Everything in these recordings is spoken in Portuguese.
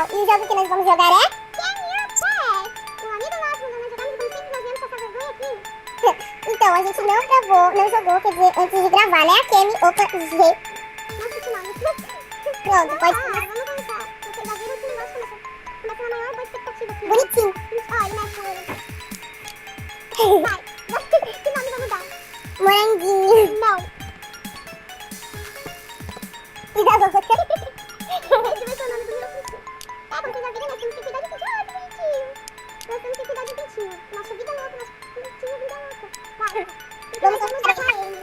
legal. E o jogo que nós vamos jogar é? Can you play? Um amigo nosso mandou nós jogar, mas como sempre nós viemos passar vergonha aqui. Então, a gente não gravou, não jogou, quer dizer, antes de gravar, né? A Kemi, opa, G. Nossa, que nome. Pronto, pode Vamos começar. Vocês já viram que o negócio começou. Começa na maior boa expectativa aqui. Bonitinho. Ó, ele mexe com ele. Vai. Que nome vamos dar? Moranguinho. Não. E da louca. Esse vai ser o nome do meu pintinho. Como vocês já viram, nós temos que cuidar de pintinho. Ah, que bonitinho. Nós temos que cuidar de pintinho. Nossa vida louca, nosso pintinho vida louca. Vai. Vamos Vamos começar. deixar ele.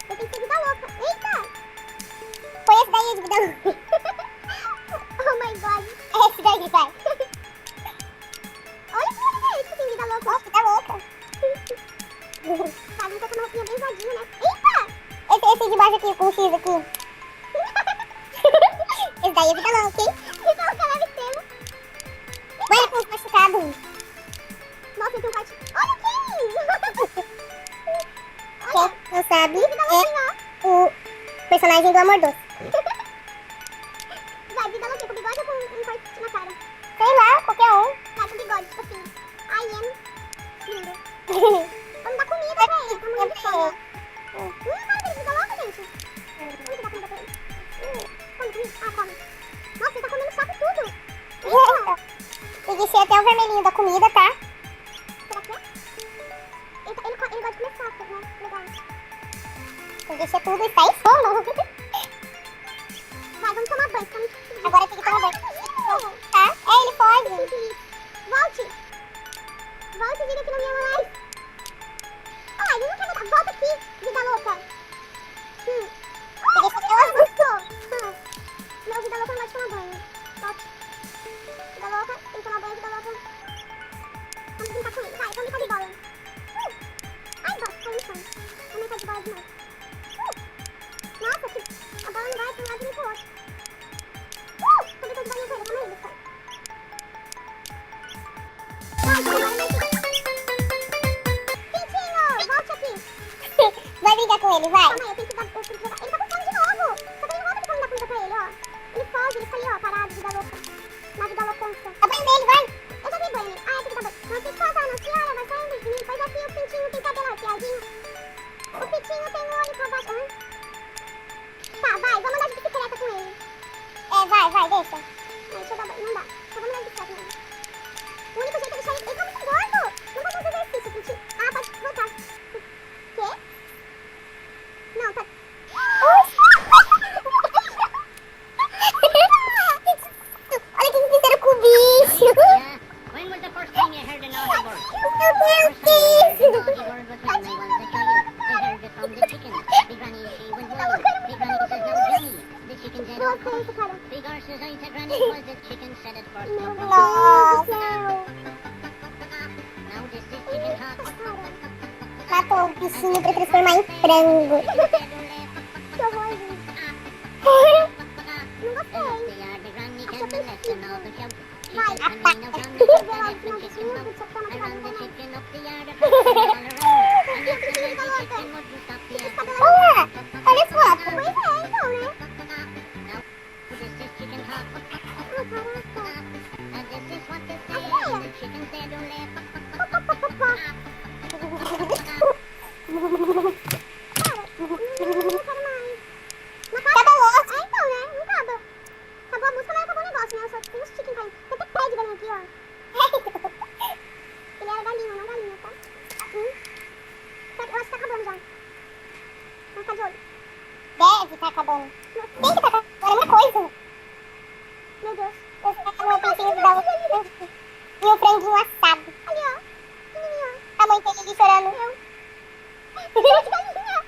Eu tenho que ser vida louca. Eita! Foi esse daí de vida louca. Oh my god. Esse daí, vai. Olha que nome é esse que tem vida louca. Ó, vida louca. Tá, vamos colocar uma roupinha bem vadinha, né? Eita! Esse de baixo aqui, com o X aqui. Esse daí é vida louca, hein? Vida louca leve extremo. Vai com os machucados. Nossa, eu tenho um quarto. Olha quem! Quem não sabe Vida louca, é ó. o personagem do Amor Doce. Vai, vida louca com bigode ou com um corte na cara? Sei lá, qualquer um. Vai, com bigode, tipo assim. I am lindo. Vamos dar comida pra ele, tá morrendo de fome. Cara dele, vida louca, gente. Vamos dar comida pra ele. Come, come. Ah, come. Nossa, ele tá comendo saco tudo. Eita. Tem que ser até o vermelhinho da comida, tá? Será que é? Ele gosta de comer saco, né? Legal. Tem que ser tudo e sai fome. Vai, vamos tomar banho. Tá muito... Agora tem que tomar banho. Tá? É, ele pode. Volte. Volte, diga que não me ama mais. Ah, ele não quer voltar. Volta aqui, vida louca. Tem que ser Ah, gostou. Meu, vida louca não gosta de tomar banho. Volte. Vida louca, tem que tomar banho, vida louca. Vamos brincar com ele. Vai, vamos brincar de bola. Ai, bola, foi no chão. Vamos brincar de bola de novo. Nossa, que... a bola não vai pra um lado nem pro outro. Vou brincar de bolinha com ele, calma aí, Lucas. Vai, agora mais Pintinho, volte aqui. Vai brigar com ele, vai. Calma aí, eu tenho que dar... Ele tá com fome de novo. Só que ele não volta pra me dar comida pra ele, ó. Ele foge, ele fica ali, ó, parado, vida louca. Na vida loucança. Dá banho dele, vai. Eu já dei banho nele. Ah, eu tenho que dar banho. Nossa esposa, Ana Senhora, vai saindo de mim. Pois aqui o pintinho tem cabelo arqueadinho. O pintinho tem o olho pra baixo. Tá, vai, vamos andar de bicicleta com ele. É, vai, deixa. Ai, deixa eu dar banho. Não dá. Só vamos andar de bicicleta nele. O único jeito é deixar ele... Ele tá muito gordo. Não vai fazer exercício, pintinho. Ah, pode voltar. Quê? Não, tá... Olha o que eles fizeram com o bicho. Yeah. When was the first time you heard a naughty bird? Meu Deus, que The isso? naughty bird was when they wanted to kill you. They heard it from the chicken. The granny, she went wild. The granny says, no, Johnny. The chicken said, Nossa, oh, come. isso, cara. The horse says, I said, granny, it was the chicken said it first. Meu No, Deus no. do céu. Now this is chicken hot. Matou o bichinho pra transformar em frango. Que horror, gente. Não gostei. They are the granny can the left and all the shout. She Vai. says, honey, now from the Vê top, lá I o left the final do chicken filme, up. deixa eu tomar I ran the cuidado. chicken up the yard, I ran all around. And after that, the chicken wouldn't stop the yard. Olha, olha a foto. Pois é, então, né? Now, this is chicken hot. Ah, caraca. And this is what they say. Okay. The chicken said, oh, left. Cara, não quero mais. Não acaba? Acaba logo. É, então, né? Não acaba. Acabou a música, mas acabou o negócio, né? Só tem uns chicken caindo. Tem até pé de galinha aqui, ó. Ele era galinha, não galinha, tá? Eu acho que tá acabando já. Vamos ficar de olho. Deve tá acabando. Tem que tá acabando. Agora é uma coisa. Meu Deus. Eu sei que o pintinho da outra. E o franguinho assado. Ali, ó. Pequenininho, A mãe tem ele chorando. ó. Pé de galinha.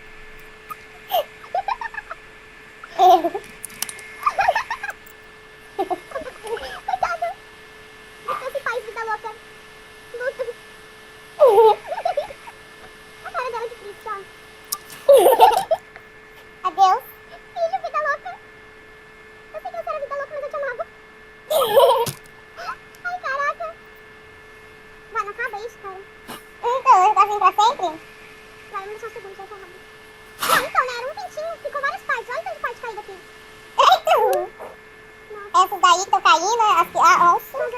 Coitado. Esse país vida louca. Luto. A cara dela de triste, ó. Adeus. Filho, vida louca. Eu sei que você era vida louca, mas eu te amava. Ai, caraca. Vai, não acaba isso, cara. Então, eu assim pra sempre? Vai, vamos deixar um segundo, já rápido. Não, então, né? Era um pintinho, ficou várias partes. Olha o tanto de parte caída aqui. Então. Nossa. É essas daí que estão caindo, nossa.